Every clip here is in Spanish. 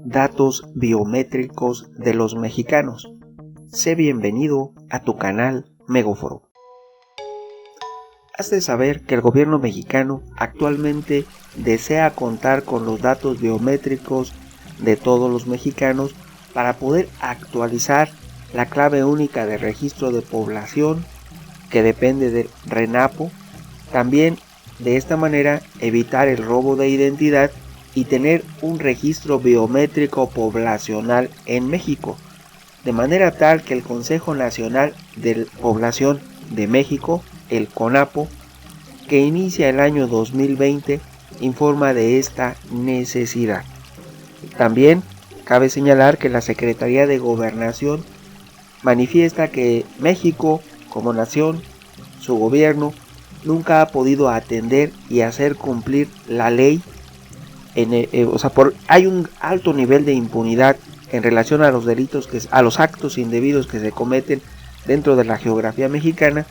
datos biométricos de los mexicanos. Sé bienvenido a tu canal Megóforo. Has de saber que el gobierno mexicano actualmente desea contar con los datos biométricos de todos los mexicanos para poder actualizar la clave única de registro de población que depende del RENAPO. También de esta manera evitar el robo de identidad y tener un registro biométrico poblacional en México, de manera tal que el Consejo Nacional de Población de México, el CONAPO, que inicia el año 2020, informa de esta necesidad. También cabe señalar que la Secretaría de Gobernación manifiesta que México, como nación, su gobierno, nunca ha podido atender y hacer cumplir la ley. Hay un alto nivel de impunidad en relación a los delitos, a los actos indebidos que se cometen dentro de la geografía mexicana,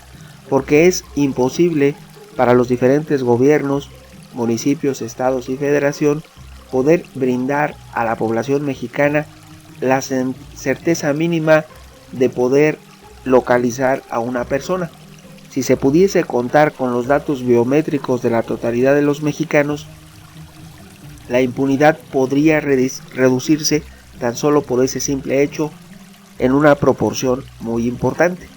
porque es imposible para los diferentes gobiernos, municipios, estados y federación poder brindar a la población mexicana la certeza mínima de poder localizar a una persona. Si se pudiese contar con los datos biométricos de la totalidad de los mexicanos, la impunidad podría reducirse tan solo por ese simple hecho en una proporción muy importante.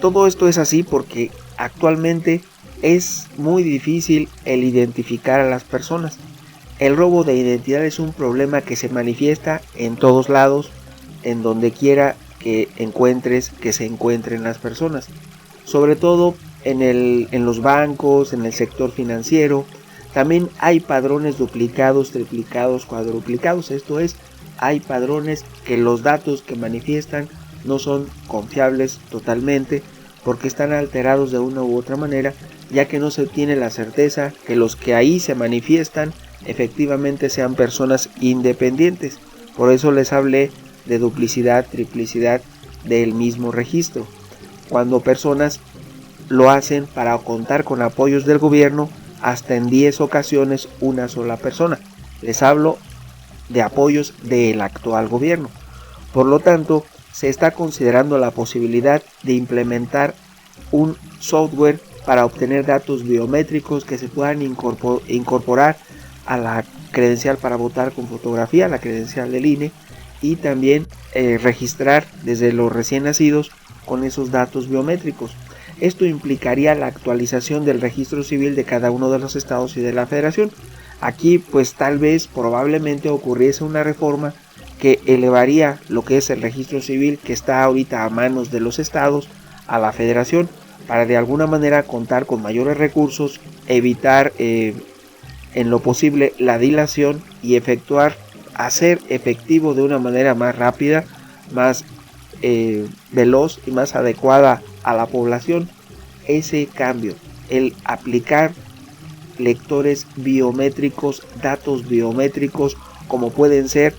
Todo esto es así porque actualmente es muy difícil el identificar a las personas. El robo de identidad es un problema que se manifiesta en todos lados, en donde quiera que encuentres que se encuentren las personas, sobre todo en los bancos, en el sector financiero. También hay padrones duplicados, triplicados, cuadruplicados, esto es, hay padrones que los datos que manifiestan no son confiables totalmente porque están alterados de una u otra manera, ya que no se tiene la certeza que los que ahí se manifiestan efectivamente sean personas independientes. Por eso les hablé de duplicidad, triplicidad del mismo registro, cuando personas lo hacen para contar con apoyos del gobierno hasta en 10 ocasiones una sola persona. Les hablo de apoyos del actual gobierno. Por lo tanto, se está considerando la posibilidad de implementar un software para obtener datos biométricos que se puedan incorporar a la credencial para votar con fotografía, la credencial del INE, y también registrar desde los recién nacidos con esos datos biométricos. Esto implicaría la actualización del registro civil de cada uno de los estados y de la federación. Aquí pues tal vez probablemente ocurriese una reforma que elevaría lo que es el registro civil que está ahorita a manos de los estados a la federación, para de alguna manera contar con mayores recursos, evitar en lo posible la dilación y hacer efectivo de una manera más rápida, más veloz y más adecuada a la población ese cambio, el aplicar lectores biométricos, datos biométricos, como pueden ser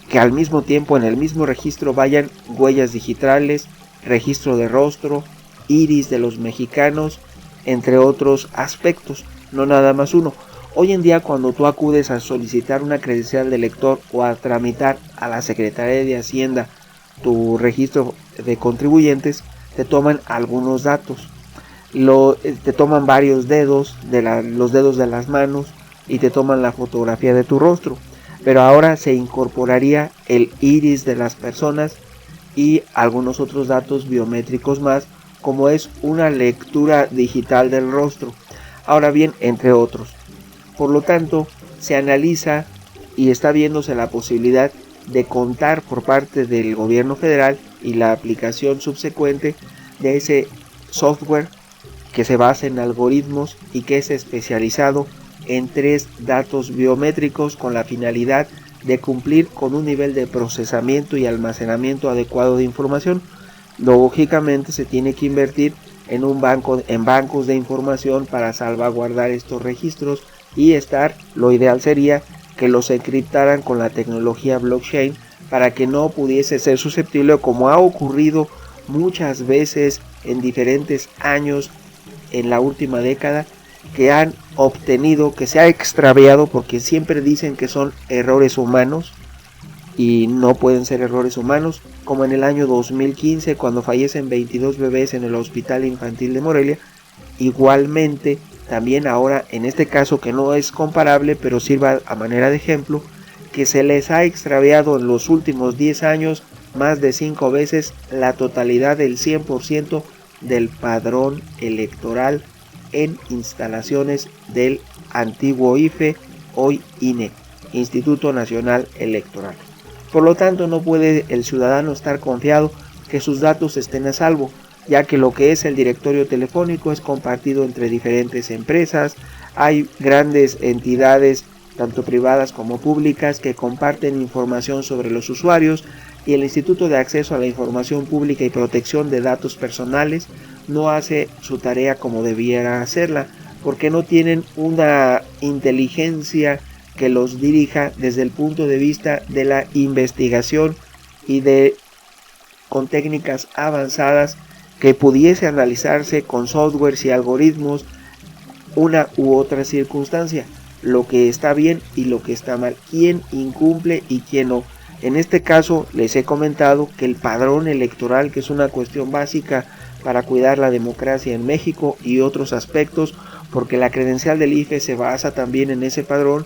que al mismo tiempo en el mismo registro vayan huellas digitales, registro de rostro, iris de los mexicanos, entre otros aspectos, no nada más uno. Hoy en día, cuando tú acudes a solicitar una credencial de lector o a tramitar a la Secretaría de Hacienda tu registro de contribuyentes, te toman algunos datos. Te toman varios dedos, los dedos de las manos, y te toman la fotografía de tu rostro. Pero ahora se incorporaría el iris de las personas y algunos otros datos biométricos más, como es una lectura digital del rostro. Ahora bien, entre otros. Por lo tanto, se analiza y está viéndose la posibilidad de contar por parte del gobierno federal y la aplicación subsecuente de ese software que se basa en algoritmos y que es especializado en 3 datos biométricos con la finalidad de cumplir con un nivel de procesamiento y almacenamiento adecuado de información. Lógicamente se tiene que invertir en bancos de información para salvaguardar estos registros y lo ideal sería que los encriptaran con la tecnología blockchain para que no pudiese ser susceptible, como ha ocurrido muchas veces en diferentes años en la última década, que han obtenido, que se ha extraviado, porque siempre dicen que son errores humanos y no pueden ser errores humanos, como en el año 2015 cuando fallecen 22 bebés en el Hospital Infantil de Morelia. Igualmente, también ahora, en este caso que no es comparable, pero sirva a manera de ejemplo, que se les ha extraviado en los últimos 10 años más de 5 veces la totalidad del 100% del padrón electoral en instalaciones del antiguo IFE, hoy INE, Instituto Nacional Electoral. Por lo tanto, no puede el ciudadano estar confiado que sus datos estén a salvo, ya que lo que es el directorio telefónico es compartido entre diferentes empresas. Hay grandes entidades, tanto privadas como públicas, que comparten información sobre los usuarios, y el Instituto de Acceso a la Información Pública y Protección de Datos Personales no hace su tarea como debiera hacerla, porque no tienen una inteligencia que los dirija desde el punto de vista de la investigación y con técnicas avanzadas que pudiese analizarse con softwares y algoritmos una u otra circunstancia, lo que está bien y lo que está mal, quién incumple y quién no. En este caso les he comentado que el padrón electoral, que es una cuestión básica para cuidar la democracia en México y otros aspectos, porque la credencial del IFE se basa también en ese padrón,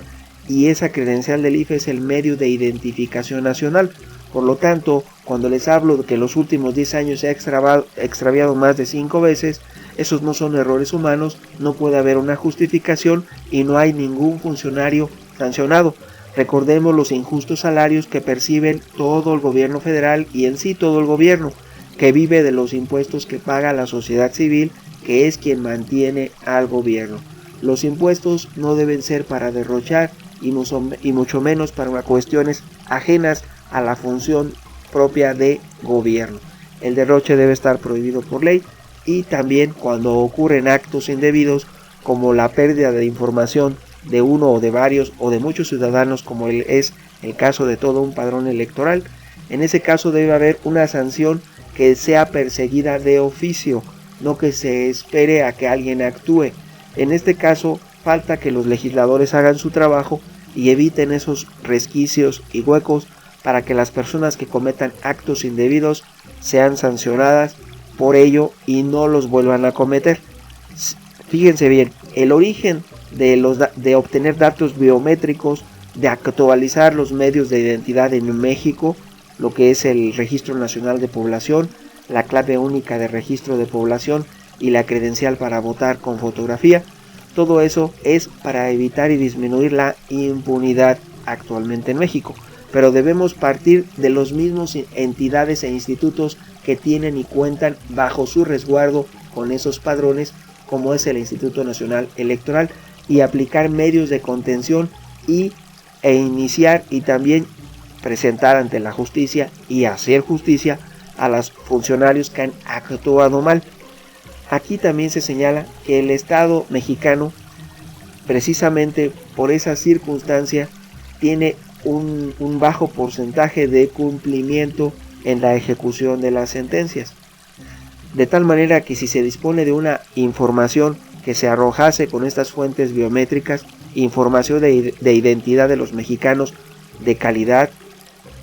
y esa credencial del IFE es el medio de identificación nacional. Por lo tanto, cuando les hablo de que en los últimos 10 años se ha extraviado más de 5 veces, esos no son errores humanos, no puede haber una justificación y no hay ningún funcionario sancionado. Recordemos los injustos salarios que perciben todo el gobierno federal y en sí todo el gobierno, que vive de los impuestos que paga la sociedad civil, que es quien mantiene al gobierno. Los impuestos no deben ser para derrochar y mucho menos para cuestiones ajenas a la función propia de gobierno. El derroche debe estar prohibido por ley, y también cuando ocurren actos indebidos como la pérdida de información de uno o de varios o de muchos ciudadanos, como es el caso de todo un padrón electoral, en ese caso debe haber una sanción que sea perseguida de oficio, no que se espere a que alguien actúe. En este caso falta que los legisladores hagan su trabajo y eviten esos resquicios y huecos para que las personas que cometan actos indebidos sean sancionadas por ello y no los vuelvan a cometer. Fíjense bien, el origen de obtener datos biométricos, de actualizar los medios de identidad en México, lo que es el Registro Nacional de Población, la clave única de registro de población y la credencial para votar con fotografía, todo eso es para evitar y disminuir la impunidad actualmente en México. Pero debemos partir de los mismos entidades e institutos que tienen y cuentan bajo su resguardo con esos padrones, como es el Instituto Nacional Electoral, y aplicar medios de contención e iniciar y también presentar ante la justicia y hacer justicia a los funcionarios que han actuado mal. Aquí también se señala que el Estado mexicano, precisamente por esa circunstancia, tiene un bajo porcentaje de cumplimiento en la ejecución de las sentencias, de tal manera que si se dispone de una información que se arrojase con estas fuentes biométricas, información de identidad de los mexicanos de calidad,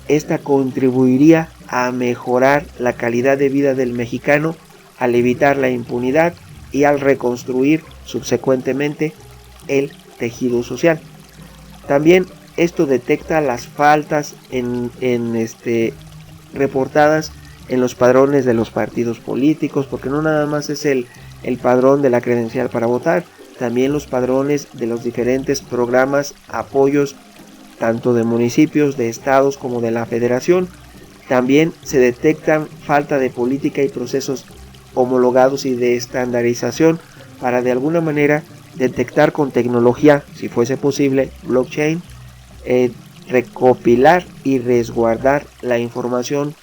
esta contribuiría a mejorar la calidad de vida del mexicano, al evitar la impunidad y al reconstruir subsecuentemente el tejido social. También esto detecta las faltas reportadas en los padrones de los partidos políticos, porque no nada más es el padrón de la credencial para votar, también los padrones de los diferentes programas, apoyos, tanto de municipios, de estados como de la federación. También se detectan falta de política y procesos homologados y de estandarización para de alguna manera detectar con tecnología, si fuese posible, blockchain, recopilar y resguardar la información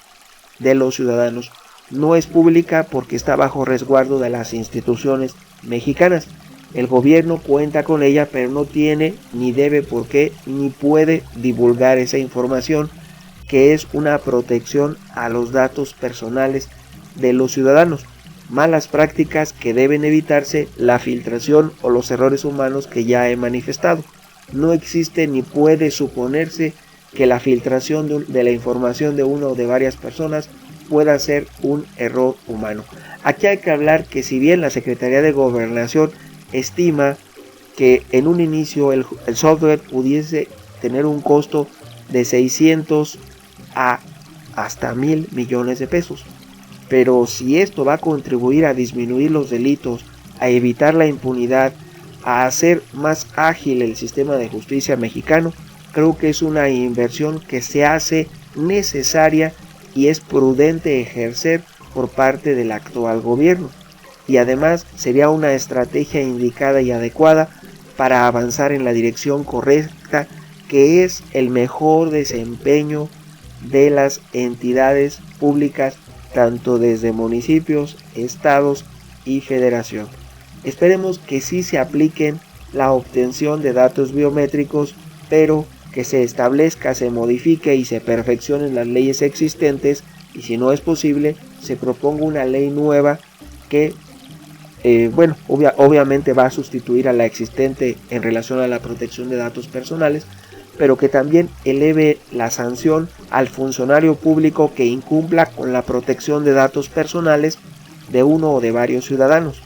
de los ciudadanos. No es pública porque está bajo resguardo de las instituciones mexicanas. El gobierno cuenta con ella, pero no tiene, ni debe por qué, ni puede divulgar esa información, que es una protección a los datos personales de los ciudadanos. malas prácticas que deben evitarse, la filtración o los errores humanos que ya he manifestado. No existe ni puede suponerse que la filtración de la información de una o de varias personas pueda ser un error humano. Aquí hay que hablar que si bien la Secretaría de Gobernación estima que en un inicio el software pudiese tener un costo de 600 a hasta 1,000 millones de pesos. Pero si esto va a contribuir a disminuir los delitos, a evitar la impunidad, a hacer más ágil el sistema de justicia mexicano, creo que es una inversión que se hace necesaria y es prudente ejercer por parte del actual gobierno. Y además sería una estrategia indicada y adecuada para avanzar en la dirección correcta, que es el mejor desempeño de las entidades públicas, tanto desde municipios, estados y federación. Esperemos que sí se apliquen la obtención de datos biométricos, pero que se establezca, se modifique y se perfeccionen las leyes existentes, y si no es posible, se proponga una ley nueva que obviamente va a sustituir a la existente en relación a la protección de datos personales, pero que también eleve la sanción al funcionario público que incumpla con la protección de datos personales de uno o de varios ciudadanos.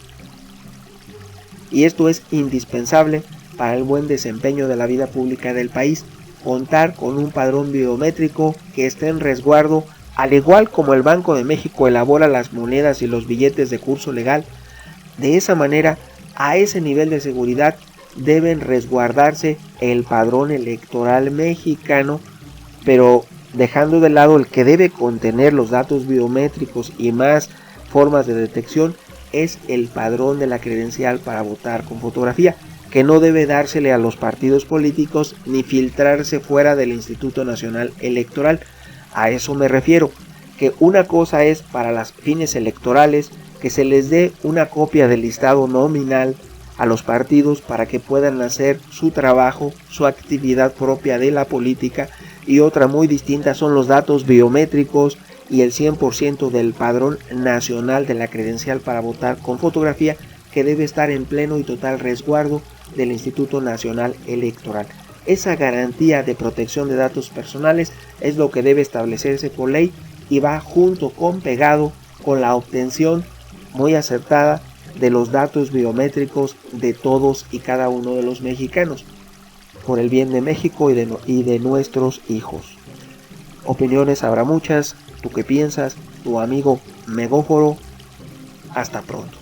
Y esto es indispensable para el buen desempeño de la vida pública del país, contar con un padrón biométrico que esté en resguardo, al igual como el Banco de México elabora las monedas y los billetes de curso legal. De esa manera, a ese nivel de seguridad deben resguardarse el padrón electoral mexicano, pero dejando de lado el que debe contener los datos biométricos y más formas de detección, es el padrón de la credencial para votar con fotografía, que no debe dársele a los partidos políticos ni filtrarse fuera del Instituto Nacional Electoral. A eso me refiero, que una cosa es para los fines electorales que se les dé una copia del listado nominal a los partidos para que puedan hacer su trabajo, su actividad propia de la política, y otra muy distinta son los datos biométricos y el 100% del padrón nacional de la credencial para votar con fotografía, que debe estar en pleno y total resguardo del Instituto Nacional Electoral. Esa garantía de protección de datos personales es lo que debe establecerse por ley y va junto con pegado con la obtención muy acertada de los datos biométricos de todos y cada uno de los mexicanos, por el bien de México y de nuestros hijos. Opiniones habrá muchas. ¿Tú qué piensas? Tu amigo Megóforo. Hasta pronto.